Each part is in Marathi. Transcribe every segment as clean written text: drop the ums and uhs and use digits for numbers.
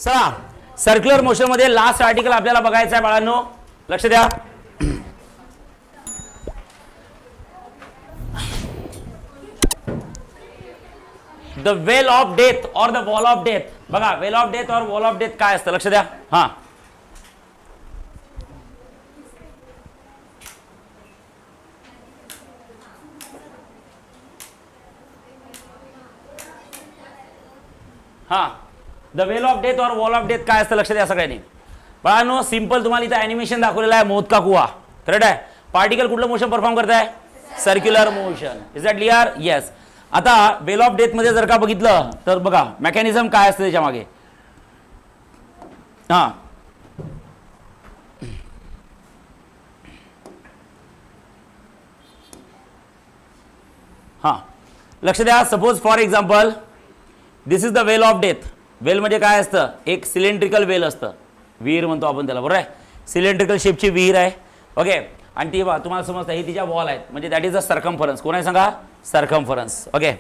चला सर्क्युलर मोशन मध्ये लास्ट आर्टिकल आपल्याला बघायचं आहे बाळांनो, लक्ष द्या. द वेल ऑफ डेथ और द वॉल ऑफ डेथ. बघा वेल ऑफ डेथ और वॉल ऑफ डेथ काय असतं, लक्ष द्या. हा हा द वेल ऑफ डेथ और वॉल ऑफ डेथ काय असतं, लक्ष द्या सगळ्यांनी. बाळांनो सिंपल तुम्हाला इथं ॲनिमेशन दाखवलेलं आहे, मौत का कुआ. करेक्ट आहे. पार्टिकल कुठलं मोशन परफॉर्म करताय, circular motion. Is that clear? Yes. आता वेल ऑफ डेथ मध्ये जर का बघितलं तर बघा मेकॅनिझम काय असतं त्याच्या मागे. हा हा लक्ष द्या. Suppose for example this is the well of death. Well म्हणजे काय असतं, एक सिलेंड्रिकल वेल असतं, विहीर म्हणतो आपण त्याला, बरोबर आहे. सिलेंड्रिकल शेपची विहीर आहे. ओके. आणि ती तुम्हाला समजतं ही तिच्या वॉल आहेत, म्हणजे दॅट इज द सर्कम्फरन्स. कोण आहे सांगा, सर्कम्फरन्स. ओके.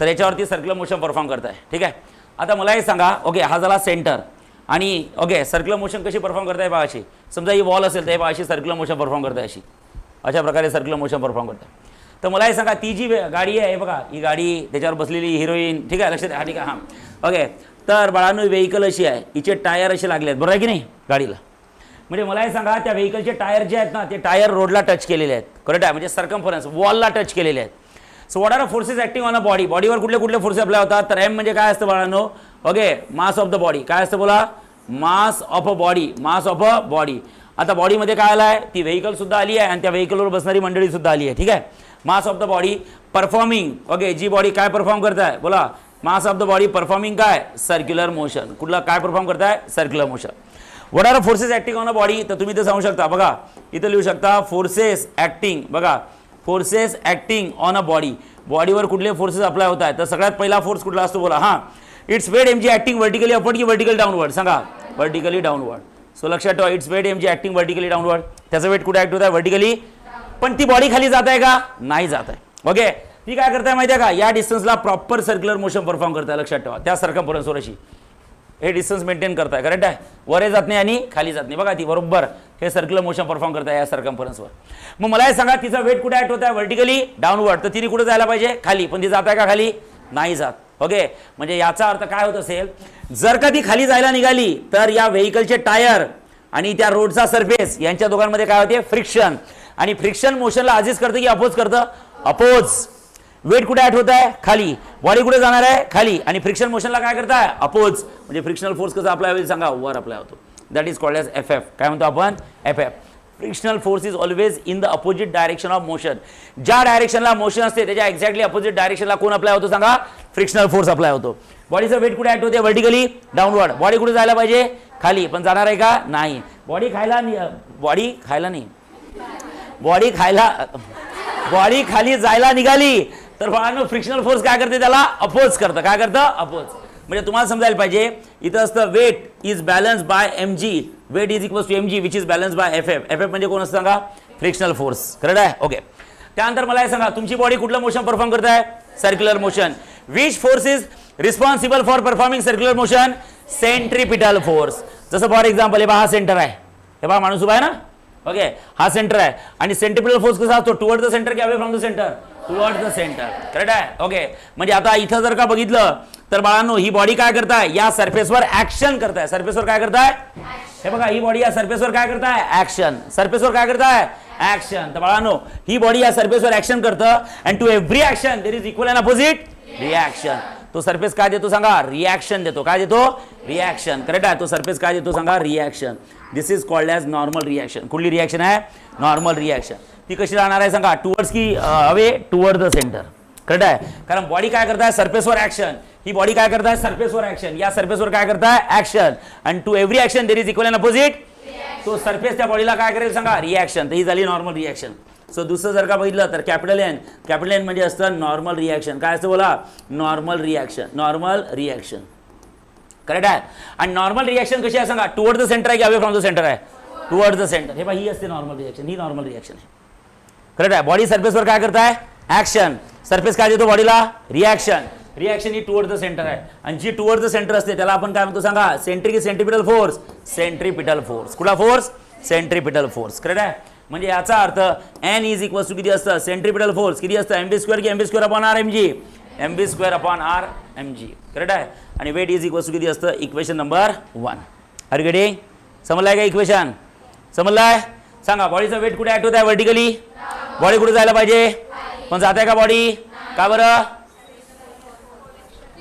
तर याच्यावरती सर्क्युलर मोशन परफॉर्म करताय. ठीक आहे. आता मला हे सांगा, ओके हा झाला सेंटर. आणि ओके सर्क्युलर मोशन कशी परफॉर्म करताय बघा. अशी समजा ही वॉल असेल तर हे बघा अशी सर्क्युलर मोशन परफॉर्म करताय, अशी अशा प्रकारे सर्क्युलर मोशन परफॉर्म करताय. तर मला हे सांगा ती जी गाडी आहे बघा, ही गाडी त्याच्यावर बसलेली हिरोईन. ठीक आहे, लक्षात. हा ठीक आहे. हां ओके. तर बाळांनो व्हेकल अशी आहे, हिचे टायर असे लागले आहेत, बरोबर आहे की नाही गाडीला. म्हणजे मला हे सांगा त्या व्हेकलचे टायर जे आहेत ना ते टायर रोडला टच केलेले आहेत. करेक्ट आहे. म्हणजे सर्कम्फरन्स वॉलला टच केलेले आहेत. So what are forces acting on a body. बॉडीवर कुठले कुठले फोर्सेस अप्लाय होतात. तर एम म्हणजे काय असतं बाळांनो, okay mass of the body. काय असतं बोला, mass of a body. Mass of a body. आता बॉडीमध्ये काय आलं आहे, ती व्हेकल सुद्धा आली आहे आणि त्या व्हेकलवर बसणारी मंडळी सुद्धा आली आहे. ठीक आहे. Mass of the body performing. Okay जी बॉडी काय परफॉर्म करताय बोला, mass of the body performing काय, सर्क्युलर मोशन. कुठला काय परफॉर्म करताय, circular motion. What are forces acting on a body. तर तुम्ही ते सांगू शकता बघा, इथं लिहू शकता फोर्सेस ॲक्टिंग. बघा forces acting on a body. बॉडीवर कुठले फोर्सेस अप्लाय होत आहेत. तर सगळ्यात पहिला फोर्स कुठला असतो बोला. हां it's weight m g acting vertically upward की व्हर्टिकली डाऊनवर्ड. सांगा व्हर्टिकली डाऊनवर्ड. सो लक्षात ठेवा it's weight m g acting vertically downward. त्याचं वेट कुठे ॲक्ट होत आहे, व्हर्टिकली. पण ती बॉडी खाली जात आहे का, नाही जात आहे. ओके. ती काय करताय माहिती आहे का, या डिस्टन्सला प्रॉपर सर्क्युलर मोशन परफॉर्म करताय. लक्षात ठेवा त्या सर्कम्फरन्सवर अशी हे डिस्टन्स मेंटेन करताय. करेक्ट आहे. वरे जात नाही आणि खाली जात नाही. बघा ती बरोबर हे सर्क्युलर मोशन परफॉर्म करताय या सर्कम्फरन्सवर. मग मला हे सांगा तिचा वेट कुठे ॲक्ट होत आहे, व्हर्टिकली डाऊनवर्ड. तर तिने कुठे जायला पाहिजे, खाली. पण ती जात आहे का खाली, नाही जात. ओके. म्हणजे याचा अर्थ काय होत असेल, जर का ती खाली जायला निघाली तर या व्हेकलचे टायर आणि त्या रोडचा सरफेस यांच्या दोघांमध्ये काय होते, फ्रिक्शन. आणि फ्रिक्शन मोशनला आधीच करतं की अपोज करतं, अपोज. वेट कुठे ॲट होत आहे, खाली. बॉडी कुठे जाणार आहे, खाली. आणि फ्रिक्शन मोशनला काय करताय, अपोज. म्हणजे फ्रिक्शनल फोर्स कसा अप्लाय होईल सांगा, वर अप्लाय होतो. That is called as f f. काय म्हणतो आपण, f f. Frictional force is always in the opposite direction of motion. ज्या डायरेक्शनला मोशन असते त्याच्या एक्झॅक्टली अपोजिट डायरेक्शनला कोण अप्लाय होतो सांगा, फ्रिक्शनल फोर्स अप्लाय होतो. बॉडीचं वेट कुठे ॲट होते, व्हर्टिकली डाऊनवर्ड. बॉडी कुठे जायला पाहिजे, खाली. पण जाणार आहे का, नाही. बॉडी खायला नाही बॉडी खाली जायला निघाली तर बाळांनो फ्रिक्शनल फोर्स काय करते, त्याला अपोज करतं. काय करतं, अपोज. म्हणजे तुम्हाला समजायला पाहिजे इथं असतं weight is balance by m g. Weight is equals to m g which is balance by f f. F f म्हणजे कोण असतं सांगा, फ्रिक्शनल फोर्स. करेक्ट आहे. ओके. त्यानंतर मला हे सांगा तुमची बॉडी कुठलं मोशन परफॉर्म करत आहे, circular motion. Which force is responsible for performing circular motion, centripetal force. जसं फॉर एक्झाम्पल हे बघा हा सेंटर आहे, हे बघा माणूस उभा आहे ना. ओके. हा सेंटर आहे आणि सेंट्रीपिटल फोर्स कसा असतो, टुवर्ड द सेंटर की away from the centre, toward the centre. Correct आहे. ओके. म्हणजे आता इथं जर का बघितलं तर बाळांनो ही बॉडी काय करताय, या सरफेसवर ऍक्शन करताय. सरफेसवर काय करताय, हे बघा ही बॉडी या सरफेसवर काय करताय, ऍक्शन. सरफेसवर काय करताय, ऍक्शन. तर बाळांनो ही बॉडी या सरफेसवर ऍक्शन करतं and to every action there is equal and opposite reaction. तो सरफेस काय देतो सांगा, रिॲक्शन देतो. काय देतो, रिॲक्शन. करेक्ट आहे. तो सरफेस काय देतो सांगा, reaction. This is called as normal reaction. कुठली रिॲक्शन आहे, नॉर्मल रिॲक्शन. ती कशी राहणार आहे सांगा, टुवर्ड्स की away, toward the centre. Correct आहे. कारण बॉडी काय करताय, सरफेसवर ऍक्शन. ही बॉडी काय करताय, सरफेसवर ऍक्शन. या सरफेसवर काय करताय, action. And to every action there is equal and opposite. तो सरफेस त्या बॉडीला काय करेल सांगा, रिॲक्शन. तर ही झाली नॉर्मल रिॲक्शन. सो दुसरं जर का बघितलं तर कॅपिटल एन म्हणजे असतं नॉर्मल रिॲक्शन. काय असतं बोला, normal reaction. Normal reaction. Correct आहे. आणि नॉर्मल रिॲक्शन कशी आहे सांगा, टुवर्ड द सेंटर आहे की अवे फ्रॉम द सेंटर आहे, टुवर्ड द सेंटर. हे बघा ही असते नॉर्मल रिॲक्शन. ही नॉर्मल रिॲक्शन आहे. करेक्ट आहे. बॉडी सरफेसवर काय करताय, ऍक्शन. सरफेस काय देतो बॉडीला, reaction. Reaction he toward the centre आहे आणि जी टुवर्ड द सेंटर असते त्याला आपण काय म्हणतो सांगा, centric centripetal force, centripetal force. कुठला फोर्स? Centripetal force. करेक्ट आहे. म्हणजे याचा अर्थ एन इज इक्वल्स टू किती असतं, सेंट्रिपिटल फोर्स किती असतं, एम बी स्क्वेअर की m v square upon r m g, m v square upon r m g. Correct आहे. आणि वेट इज इक्वल्स टू किती असतं, equation number 1. Are you getting? समजलाय का इक्वेशन? समजलाय? सांगा बॉडीचा वेट कुठे ऍक्ट होत आहे, व्हर्टिकली. बॉडी कुठे जायला पाहिजे, पण जात आहे का बॉडी? का बरं?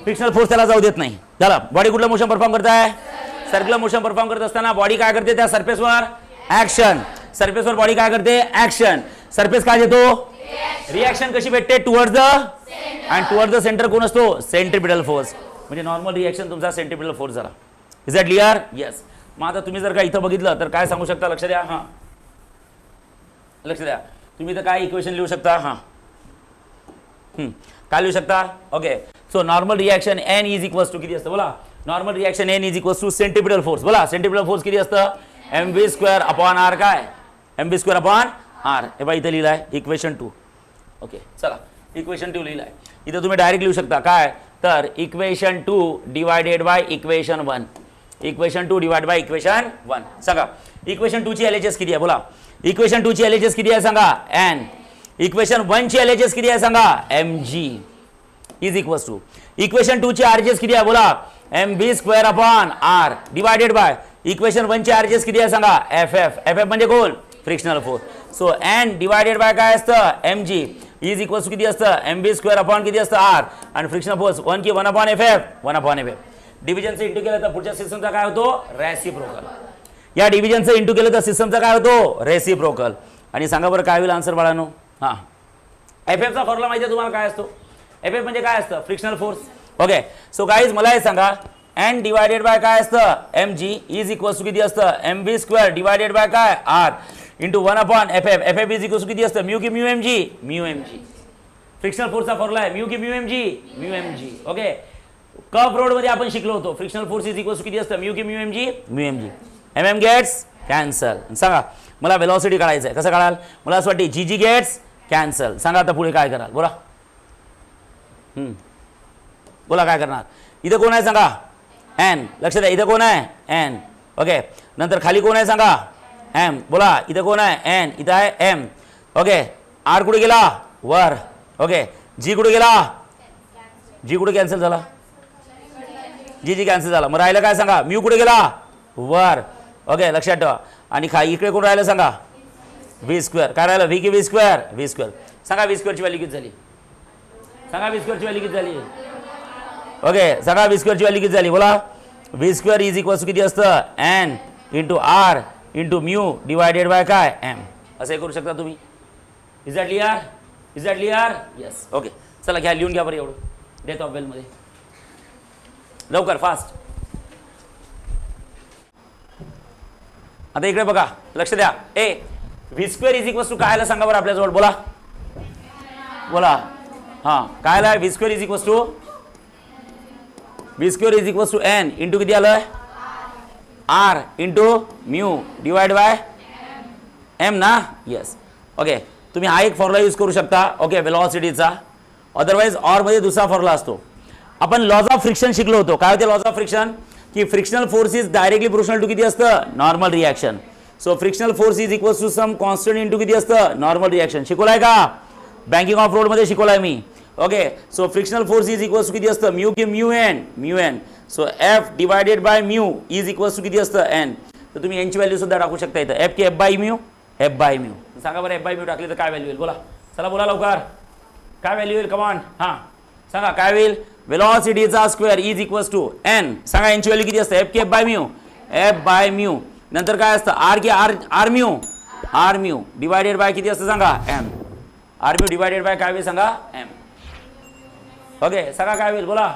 फ्रिक्शनल फोर्स त्याला जाऊ देत नाही. झालं. बॉडी कुठलं मोशन परफॉर्म करत आहे, सर्क्युलर मोशन परफॉर्म करत असताना बॉडी काय करते, त्या सरफेसवर ऍक्शन. सरफेसवर बॉडी काय करते, ऍक्शन. सरफेस काय देतो, रिॲक्शन. कशी भेटते, टुवर्ड्स द, आणि टुवर्ड्स द सेंटर कोण असतो, सेंट्रिपिटल फोर्स. म्हणजे नॉर्मल रिॲक्शन तुमचा सेंट्रिपिटल फोर्स झाला. Is that clear? येस. मग आता तुम्ही जर का इथं बघितलं तर काय सांगू शकता, लक्ष द्या. हां लक्ष द्या. तुम्ही तर काय इक्वेशन लिहू शकता, हां काय लिहू शकता. Okay. So normal reaction n is equals to किती असतं बोला, normal reaction n is equals to centripetal force. बोला सेंट्रिपिटल फोर्स किती असतं, m v square upon r. काय, m v square upon r. हे बघा इथं लिहिलं आहे इक्वेशन 2. ओके चला, इक्वेशन 2 लिहिलं आहे. इथं तुम्ही डायरेक्ट लिहू शकता काय, तर equation 2 divided by equation 1. Equation 2 divide by equation 1. सांगा इक्वेशन 2 ची एलएचएस किती आहे बोला, इक्वेशन 2 ची एलएचएस किती आहे सांगा, एन. इक्वेशन 1 ची एलएचएस किती आहे सांगा, m g is equals to equation 2 ची आरएचएस किती आहे बोला, m v square upon r divided by equation 1 ची आरएचएस किती आहे सांगा, एफ एफ. एफ एफ म्हणजे कोण, frictional force. So n divided by काय असतं, m g is equals to किती असतं, एम बी स्क्वेअर अपॉन किती असतं, आर. आणि फ्रिक्शनल फोर्स 1 की 1 upon f f, 1 upon f f. डिव्हिजनचं इंटू केलं तर पुढच्या सिस्टमचा काय होतो, रेसिप्रोकल. या डिव्हिजनचं इंटू केलं तर सिस्टमचा काय होतो, रेसिप्रोकल. आणि सांगा बरं काय होईल आन्सर बाळांनो. हां एफ एफचा फॉर्म्युला माहिती आहे तुम्हाला काय असतो, एफ एफ म्हणजे काय असतं, frictional force. Okay. So guys मला हे सांगा, एन डिवायडेड बाय काय असतं, m g is equals to किती असतं, m v square divided by काय, r into 1 upon f f. F f is equals to किती असतं, म्यू की mu m g, mu m g. Frictional फोर्सचा फॉर्म्युला आहे म्यू की mu m g, mu m g. Okay. Curve road मध्ये आपण शिकलो होतो, frictional force is equals to किती असतं, म्यू की mu m g, mu m g. M m gets cancel. सांगा मला वेलॉसिटी काढायचं आहे, कसं काढाल, मला असं वाटते जी जी गेट्स कॅन्सल. सांगा आता पुढे काय कराल बोला. बोला काय करणार. इथं कोण आहे सांगा, एन. लक्ष द्या इथं कोण आहे, एन. ओके. नंतर खाली कोण आहे सांगा, एम. बोला इथं कोण आहे, एन. इथं आहे एम. ओके. आर कुठे गेला, वर. ओके. जी कुठे गेला, जी कुठे कॅन्सल झाला, जी जी कॅन्सल झाला. मग राहिलं काय सांगा, म्यू कुठे गेला, वर. ओके लक्षात ठेवा. आणि इकडे कोण राहिलं सांगा, व्ही स्क्वेअर. काय राहिलं, व्ही की व्ही स्क्वेअर, व्ही स्क्वेअर. सांगा व्ही स्क्वेअरची व्हॅल्यू किती झाली, सांगा व्ही स्क्वेअरची व्हॅल्यू किती झाली. ओके सांगा व्ही स्क्वेअरची व्हॅल्यू किती झाली बोला. V square is equals to किती असतं, n into r into mu divided by काय, एम. असं करू शकता तुम्ही. Is that clear, is that clear. Yes. Okay चला घ्या, लिहून घ्या बरं एवढं डेथ ऑफ वेलमध्ये लवकर फास्ट. आता इकडे बघा, लक्ष द्या. A v square is equals to काय आलं सांगा बरं आपल्याजवळ, बोला बोला. हां काय आलं, v square is equals to, v square is equals to n into किती आलं, r into mu divide by m ना. येस. ओके. तुम्ही हा एक फॉर्म्युला यूज करू शकता. ओके वेलॉसिटीचा. अदरवाइज ऑर मध्ये दुसरा फॉर्म्युला असतो. आपण लॉज ऑफ फ्रिक्शन शिकलो होतो. काय होते लॉज ऑफ फ्रिक्शन, की frictional force is directly proportional to किती असतं, normal reaction. So frictional force is equals to some constant into किती असतं, नॉर्मल रिॲक्शन. शिकवलाय का, बँकिंग ऑफ रोड मध्ये शिकवलाय मी. Okay. So frictional force is equals to किती असतं, म्यू की mu n, mu n. So f divided by mu is equals to किती असतं, एन. तर तुम्ही एनची व्हॅल्यू सुद्धा टाकू शकता इथं, एफ की f by mu, f by mu. सांगा बरं एफ बाय म्यू टाकली तर काय व्हॅल्यू येईल बोला, चला बोला लवकर. काय व्हॅल्यू येईल, कमान. हां सांगा काय होईल, वेलॉसिटीचा square is equals to n. सांगा एनची व्हॅल्यू किती असते, एफ की f by mu, f by mu. नंतर काय असतं, आर की r, r mu, r mu divided by किती असतं सांगा, m. R mu divided by काय होईल सांगा, एम. ओके सांगा काय होईल बोला,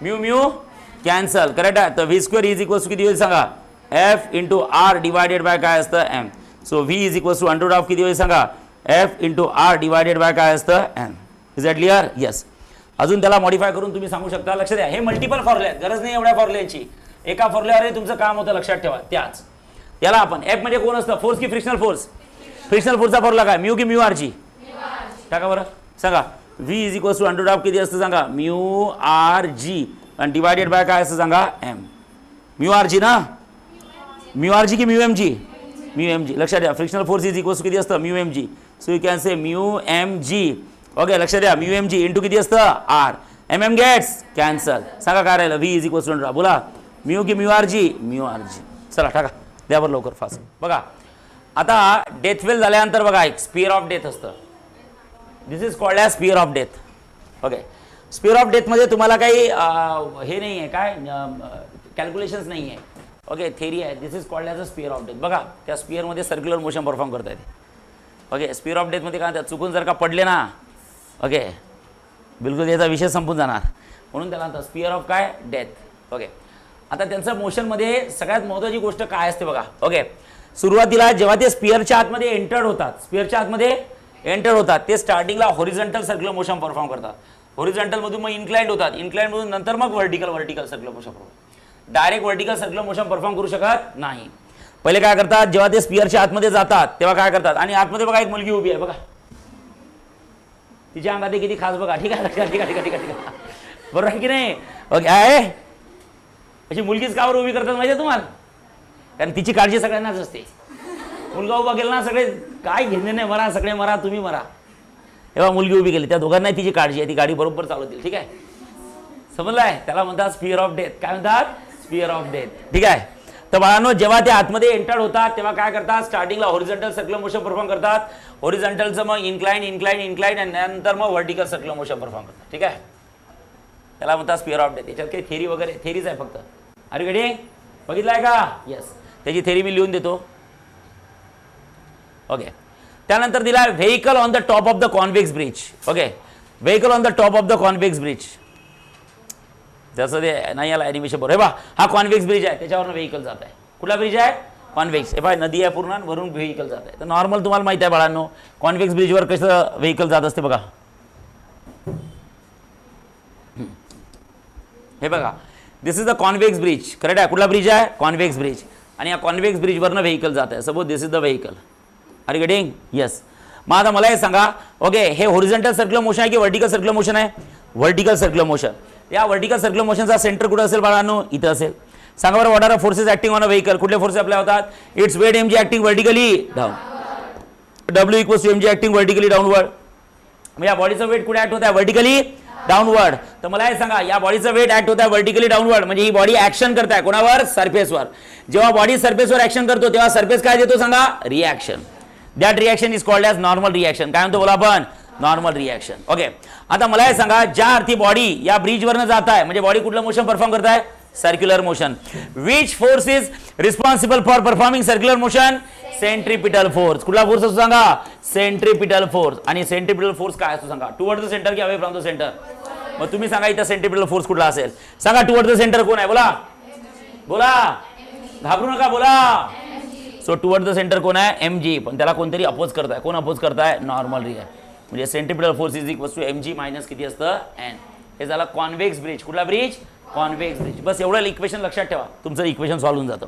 म्यू म्यू कॅन्सल. करेक्ट आहे. तर v square is equals to किती होईल सांगा, f into r divided by काय असतं, m. So v is equals to under of किती होईल सांगा, f into r divided by काय असतं, m. Is that clear. Yes. अजून त्याला मॉडिफाय करून तुम्ही सांगू शकता. लक्ष द्या, हे मल्टिपल फॉर्म्युले आहेत, गरज नाही एवढ्या फॉर्म्युल्यांची. एका फॉर्म्युल्यावर तुमचं काम होतं, लक्षात ठेवा. त्याच याला आपण एफ म्हणजे कोण असतं, फोर्स की फ्रिक्शनल फोर्स. फ्रिक्शनल फोर्सचा फॉर्म्युला काय, म्यू की म्यू आरची. टाका बरं सांगा. V is equals to under of किती असतं सांगा, म्यू आर जी आणि डिवायडेड बाय काय असतं सांगा, एम. म्यू आर जी ना, म्यू आर जी की mu m g, mu m g. लक्षात द्या frictional force is equals to किती असतं, mu m g. So you can say mu m g. Okay लक्षात द्या म्यू एम जी इंटू किती असतं, r. M m gets cancel. सांगा काय राहिलं, v is equals to under of. बोला म्यू की mu r g, mu r g. चला टाका द्यावर लवकर फास्ट. बघा आता डेथ वेल झाल्यानंतर बघा एक स्पिअर ऑफ डेथ असतं. This is called as sphere of death. Okay sphere of डेथमध्ये तुम्हाला काही हे नाही आहे काय, कॅल्क्युलेशन्स नाही आहे. ओके थेरी आहे. This is called as a sphere of death. बघा त्या स्पिअरमध्ये सर्क्युलर मोशन परफॉर्म करता येते. ओके स्पिअर ऑफ डेथमध्ये काय चुकून जर का पडले ना, ओके बिलकुल याचा विषय संपून जाणार. म्हणून त्याला म्हणतात स्पिअर ऑफ काय, डेथ. ओके आता त्यांचं मोशनमध्ये सगळ्यात महत्त्वाची गोष्ट काय असते बघा. ओके सुरुवातीला जेव्हा ते स्पिअरच्या आतमध्ये एंटर्ड होतात, स्पिअरच्या आतमध्ये एंटर होतात, ते स्टार्टिंगला हॉरिझॉन्टल सर्क्युलर मोशन परफॉर्म करतात. हॉरिझॉन्टलमधून मग इन्क्लाइंड होतात, इन्क्लाइंडमधून नंतर मग vertical circular motion perform. Direct vertical circular motion perform करू शकत नाही. पहिले काय करतात, जेव्हा ते स्पिअरच्या आतमध्ये जातात तेव्हा काय करतात, आणि आतमध्ये बघा एक मुलगी उभी आहे बघा, तिच्या अंगात किती खास बघा. ठीक आहे ठीक आहे ठीक आहे बरोबर आहे की नाही. ओके आहे अशी मुलगीच कावर उभी करतात माहिती आहे तुम्हाला, कारण तिची काळजी सगळ्यांनाच असते. मुलगा उभा केला ना सगळे काय घेणे नाही, मरा सगळे मरा, तुम्ही मरा. तेव्हा मुलगी उभी केली, त्या दोघांनाही तिची काळजी आहे, ती गाडी बरोबर चालवतील. ठीक आहे समजलंय, त्याला म्हणतात स्पिअर ऑफ डेथ. काय म्हणतात, स्पिअर ऑफ डेथ. ठीक आहे तर बाळांनो जेव्हा ते आतमध्ये एंटर्ड होतात तेव्हा काय करतात, स्टार्टिंगला हॉरिझॉन्टल सर्क्युलर मोशन परफॉर्म करतात. हॉरिझॉन्टलचं मग इन्क्लाइन आणि नंतर मग व्हर्टिकल सर्क्युलर मोशन परफॉर्म करतात. ठीक आहे त्याला म्हणतात स्पिअर ऑफ डेथ. याच्यात काही थेरी वगैरे थेरीज आहे फक्त. अरे गडी बघितलं का, येस त्याची थेरी मी लिहून देतो. ओके त्यानंतर दिला vehicle on the top of the convex bridge. Okay vehicle on the top of the convex bridge, जसं ते नाही याला ॲनिमेशन बरोबर. हे बा हा कॉन्व्हेक्स ब्रिज आहे, त्याच्यावरून व्हेकल जात आहे. कुठला ब्रिज आहे, कॉन्व्हेक्स. हे बा नदी आहे पूर्ण, वरून व्हेकल जात आहे. तर नॉर्मल तुम्हाला माहिती आहे बाळांनो कॉन्व्हेक्स ब्रिजवर कसं व्हेकल जात असते बघा. हे बघा this is the convex bridge. Correct आहे, कुठला ब्रिज आहे, कॉन्व्हेक्स ब्रिज. आणि या कॉन्व्हेक्स ब्रिजवरनं व्हेकल जात आहे. Suppose this is the vehicle. Are you getting, yes. मग आता मला हे सांगा, ओके हे हॉरिझॉन्टल सर्क्युलर मोशन आहे की व्हर्टिकल सर्क्युलर मोशन आहे, व्हर्टिकल सर्क्युलर मोशन. या व्हर्टिकल सर्क्युलर मोशनचा सेंटर कुठे असेल बाळांनो, इथं असेल. सांगा बरं what are forces acting on a vehicle. कुठले फोर्सेस अप्लाय होतात, it's weight m g acting vertically down, डब्ल्यू equals to m g acting vertically downward. मग या बॉडीचं वेट कुठे ऍक्ट होत आहे, व्हर्टिकली डाऊनवर्ड. तर मला हे सांगा या बॉडीचं वेट ऍक्ट होत आहे व्हर्टिकली डाऊनवर्ड, म्हणजे ही बॉडी ऍक्शन करत आहे कोणावर, सरफेसवर. जेव्हा बॉडी सरफेसवर ऍक्शन करतो तेव्हा सरफेस काय देतो सांगा, reaction. That reaction is called as normal reaction. काय म्हणतो बोला आपण, नॉर्मल रिॲक्शन. ओके आता मला हे सांगा ज्या अर्थी बॉडी या ब्रिजवरनं जात आहे म्हणजे बॉडी कुठलं मोशन परफॉर्म करत आहे, circular motion. Which force is responsible for performing circular motion, centripetal force. कुठला फोर्स असतो सांगा, सेंट्रिपिटल फोर्स. आणि सेंट्रिपिटल फोर्स काय असतो सांगा, टुवर्ड्स द सेंटर की अवे फ्रॉम द सेंटर. मग तुम्ही सांगा इथं सेंट्रिपिटल फोर्स कुठला असेल, सांगा टुवर्ड्स द सेंटर कोण आहे, बोला बोला घाबरू नका बोला. सो टुवर्ड्स द सेंटर कोण आहे, एम जी. पण त्याला कोणतरी अपोज करताय, कोण अपोज करताय, नॉर्मल रिॲक्शन. म्हणजे centripetal force is equals to m g minus किती असतं, एन. हे झालं कॉन्व्हेक्स ब्रिज. कुठला ब्रिज, कॉन्व्हेक्स ब्रिज. बस एवढं इक्वेशन लक्षात ठेवा, तुमचं इक्वेशन सॉल्व्ह होऊन जातं.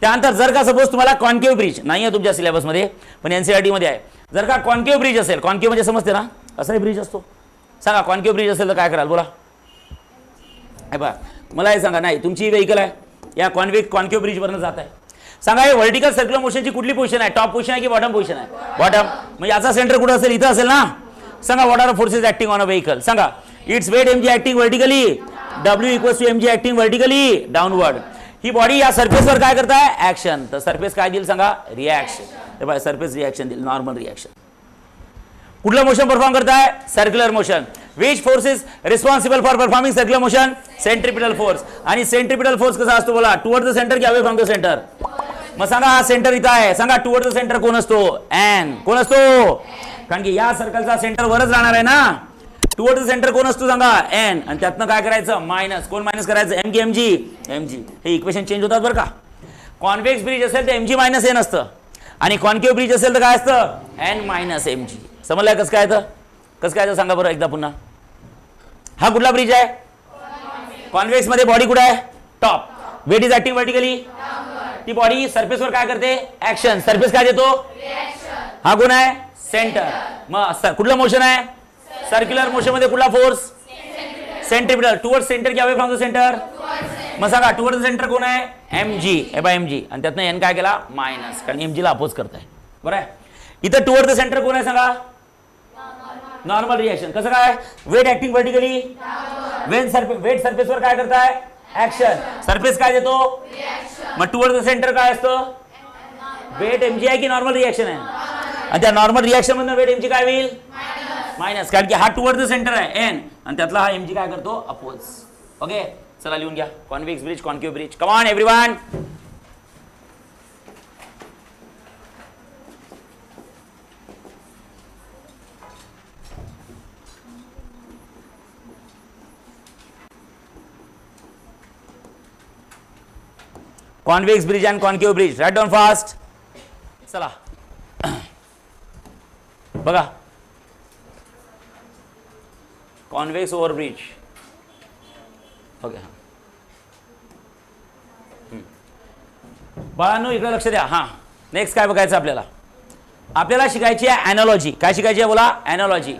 त्यानंतर जर का सपोज तुम्हाला कॉन्केव्ह ब्रिज नाही आहे तुमच्या सिलेबसमध्ये पण एनसीईआरटी मध्ये आहे, जर का कॉन्केव्ह ब्रिज असेल, कॉन्केव्ह म्हणजे समजते ना असाही ब्रिज असतो, सांगा कॉन्केव्ह ब्रिज असेल तर काय कराल बोला. हे बघा मला हे सांगा, नाही तुमची व्हेकल आहे या कॉन्केव्ह ब्रिजवरनं जात आहे, सांगा हे व्हर्टिकल सर्क्युलर मोशनची कुठली पोझिशन आहे, टॉप पोझिशन आहे की बॉटम पोझिशन आहे, बॉटम. म्हणजे याचा सेंटर कुठं असेल, इथं असेल ना. सांगा what are forces acting on a vehicle, सांगा it's weight m g acting vertically, W equals to m g acting vertically downward. ही बॉडी या सरफेसवर काय करताय, ऍक्शन. तर सरफेस काय देईल सांगा, रिॲक्शन. हे बघा सरफेस रिॲक्शन देईल, नॉर्मल रिॲक्शन. कुठलं मोशन परफॉर्म करताय, circular motion. Which force is responsible for performing circular motion, centripetal force. आणि सेंट्रिपिटल फोर्स कसा असतो बोला, टुवर्ड द सेंटर की अवे फ्रॉम द सेंटर. मग सांगा हा सेंटर इथं आहे, सांगा टुवर्ड द सेंटर कोण असतो, एन. कोण असतो, कारण की या सर्कलचा सेंटर वरच राहणार आहे ना. टुवर्ड द सेंटर कोण असतो सांगा, एन. आणि त्यातनं काय करायचं, मायनस. कोण मायनस करायचं, एम की एम जी, एम जी. हे इक्वेशन चेंज होतात बरं का. कॉन्व्हेक्स ब्रिज असेल तर एम जी मायनस एन असतं आणि कॉन्केव्ह ब्रिज असेल तर काय असतं, एन मायनस एम जी. समजलंय कसं काय, तर कसं काय सांगा बरं एकदा पुन्हा. हा कुठला ब्रिज आहे, कॉन्व्हेक्स मध्ये बॉडी कुठे आहे, top. Weight is acting vertically, ती बॉडी सरफेसवर काय करते, ऍक्शन. सरफेस काय देतो, हा कोण आहे, सेंटर. मग कुठलं मोशन आहे, सर्क्युलर मोशन मध्ये कुठला फोर्स? सेंट्रिपिटल. टुवर्ड्स सेंटर की अवे फ्रॉम द सेंटर? मग सांगा टुवर्ड्स द सेंटर कोण आहे? mg. mg. आणि त्यातनं n काय केला? मायनस, कारण mg ला अपोज करताय. बरं आहे. इथं टुवर्ड द सेंटर कोण आहे सांगा? Normal reaction. कसं काय? वेट ऍक्टिंग व्हर्टिकली, वेट सरफेसवर काय करताय? ऍक्शन. सरफेस काय देतो? मग टुवर्ड द सेंटर काय असतं? वेट mg आहे की नॉर्मल रिएक्शन आहे? आणि त्या नॉर्मल रिएक्शन मधून वेट mg काय होईल? मायनस, कारण की हा टुवर्ड द सेंटर आहे n, आणि त्यातला हा mg काय करतो? अपोज. ओके, चला लिहून घ्या. Convex bridge, concave bridge. Come on everyone. Convex bridge and concave bridge. Right down fast. चला बघा, कॉन्व्हेक्स ओव्हर ब्रिज. ओके, बाळांनो इकडे लक्ष द्या. हां, नेक्स्ट काय बघायचं आपल्याला? आपल्याला शिकायची आहे ॲनॉलॉजी. काय शिकायची आहे बोला? Analogy.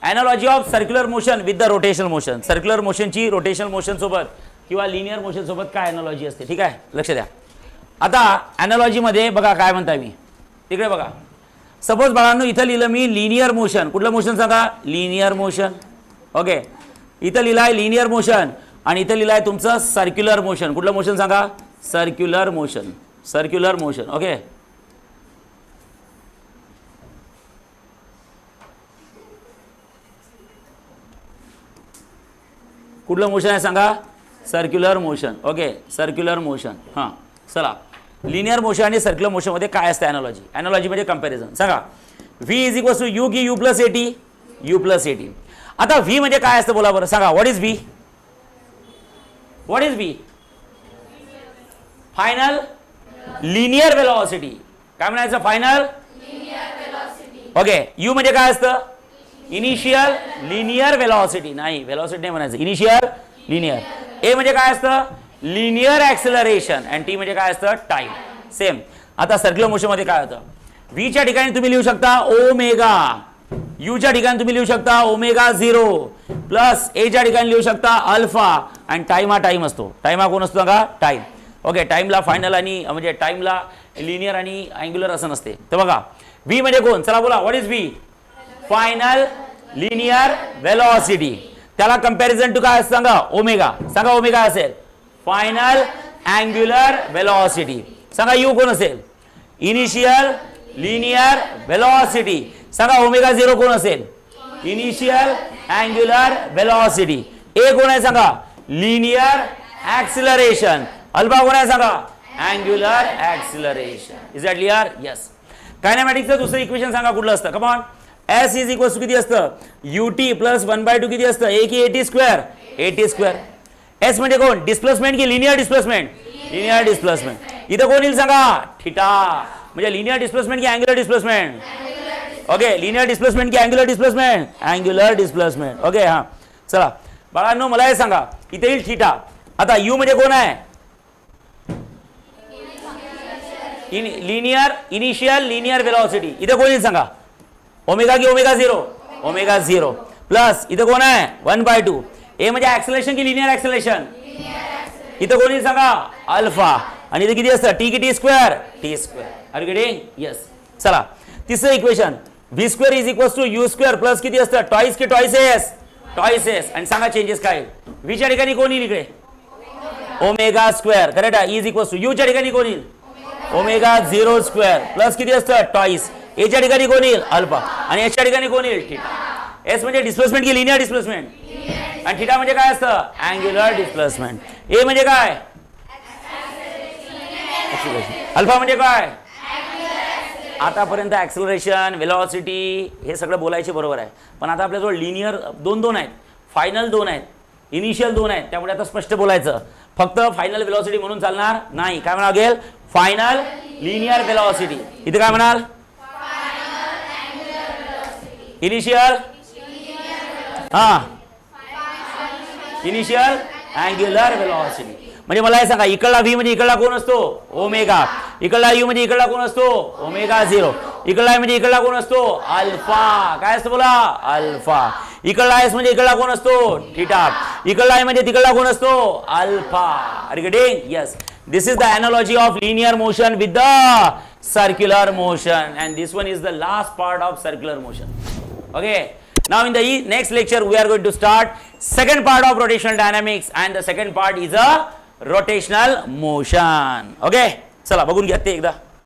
Analogy of circular motion with the rotational motion. Circular मोशनची रोटेशनल मोशन सोबत किंवा लिनियर मोशन सोबत काय ॲनॉलॉजी असते? ठीक आहे, लक्ष द्या. आता ॲनॉलॉजीमध्ये बघा काय म्हणताय मी, तिकडे बघा. सपोज बाळांनो इथं लिहिलं मी लिनियर मोशन. कुठलं मोशन सांगा? Linear motion. ओके, इथं लिहिलं आहे लिनियर मोशन, आणि इथं लिहिलं आहे तुमचं सर्क्युलर मोशन. कुठलं मोशन सांगा? Circular motion. Circular motion. Okay, कुठलं मोशन आहे सांगा? Circular motion. Okay, circular motion. हां, चला लिनियर मोशन आणि सर्क्युलर मोशन मध्ये काय असतं? ॲनॉलॉजी. ॲनॉलॉजी म्हणजे कंपॅरिझन. सांगा v is equals to u की u plus a t? u plus a t. आता v म्हणजे काय असतं बोला बरं? सांगा what is v? What is v? Final linear velocity. काय म्हणायचं? Final linear velocity. Okay, u म्हणजे काय असतं? Initial linear velocity. नाही, वेलॉसिटी नाही म्हणायचं, इनिशियल लिनियर. a म्हणजे काय असतं? Linear acceleration. आणि t म्हणजे काय असतं? टाइम. सेम. आता सर्क्युलर मोशन मध्ये काय होतं? v च्या ठिकाणी तुम्ही लिहू शकता ओमेगा, u च्या ठिकाणी तुम्ही लिहू शकता ओमेगा 0 प्लस a च्या ठिकाणी लिहू शकता अल्फा. आणि टाइम हा टाइम असतो. टाइम हा कोण असतो का? टाइम. ओके, टाइमला फायनल आणि म्हणजे टाइमला लिनियर आणि अँग्युलर असं नसते. तर बघा v म्हणजे कोण? चला बोला, what is v? Final linear velocity. त्याला कंपॅरिझन टू काय असतं सांगा? ओमेगा. सांगा ओमेगा असेल फायनल अँग्युलर वेलॉसिटी. सांगा u कोण असेल? Initial linear velocity. सांगा ओमेगा 0 कोण असेल? Initial angular velocity. a कोण आहे सांगा? Linear acceleration. अल्फा कोण आहे सांगा? Angular acceleration. Is that clear? Yes. कायनेमॅटिक्सचं दुसरं इक्वेशन सांगा कुठलं असतं? Come on. s is equals to किती असतं? ut प्लस 1/2 किती असतं? a की at square? at square. s म्हणजे कोण? डिस्प्लेसमेंट की लिनियर डिस्प्लेसमेंट? Linear displacement. इथं कोण येईल सांगा? थिटा. म्हणजे लिनियर डिस्प्लेसमेंट की angular displacement? Okay, linear displacement की angular displacement? Angular displacement. Okay, हां, चला बाळांनो मला हे सांगा, इथे येईल थिटा. आता u म्हणजे कोण आहे? Linear initial linear velocity. इथे कोण येईल सांगा? ओमेगा की ओमेगा 0? ओमेगा 0 प्लस इथे कोण आहे? 1/2. a म्हणजे ॲक्सेलरेशन की लिनियर ॲक्सेलरेशन? इथे कोण येईल सांगा? अल्फा. आणि इथे किती असतं? t की t square? t square. Are you getting? Yes. चला तिसरं equation v square is equals to u square plus किती असतं? टॉईस की टॉईस एस? Toys S. आणि सांगा चेंजेस काय? v च्या ठिकाणी कोण येईल इकडे? Omega square. करेक्ट आहे. इज इक्वल्स टू u च्या ठिकाणी कोण येईल? ओमेगा 0 स्क्वेअर प्लस किती असतं? टॉईस. a च्या ठिकाणी कोण येईल? अल्फा. आणि s च्या ठिकाणी कोण येईल? थिटा. s म्हणजे डिस्प्लेसमेंट की लिनियर डिस्प्लेसमेंट? आणि थिटा म्हणजे काय असतं? Angular displacement. a म्हणजे काय? अल्फा म्हणजे काय? आतापर्यंत ॲक्सेलरेशन, वेलॉसिटी हे सगळं बोलायचे बरोबर आहे, पण आता आपल्याजवळ लिनियर दोन आहेत, फायनल 2 आहेत, इनिशियल 2 आहेत. त्यामुळे आता स्पष्ट बोलायचं. फक्त फायनल वेलॉसिटी म्हणून चालणार नाही. काय म्हणावं लागेल? Final linear velocity. इथे काय म्हणाल? इनिशियल हां इनिशियल अँग्युलर वेलॉसिटी. म्हणजे मला हे सांगा, इकडला v म्हणजे इकडला कोण असतो? ओमेगा. इकडला u म्हणजे इकडला कोण असतो? ओमेगा 0. इकडला आहे म्हणजे इकडला कोण असतो अल्फा. काय असतं बोला अल्फा. इकडला आहेस म्हणजे इकडला कोण असतो थीटा. इकडला आहे म्हणजे तिकडला कोण असतो alpha. Are you getting? Yes. This is the analogy of linear motion with the circular motion, and this one is the last part of circular motion. Okay. Now in the next lecture we are going to start second part of rotational dynamics, and the second part is a rotational motion. Okay. चला बघून घ्या ते एकदा.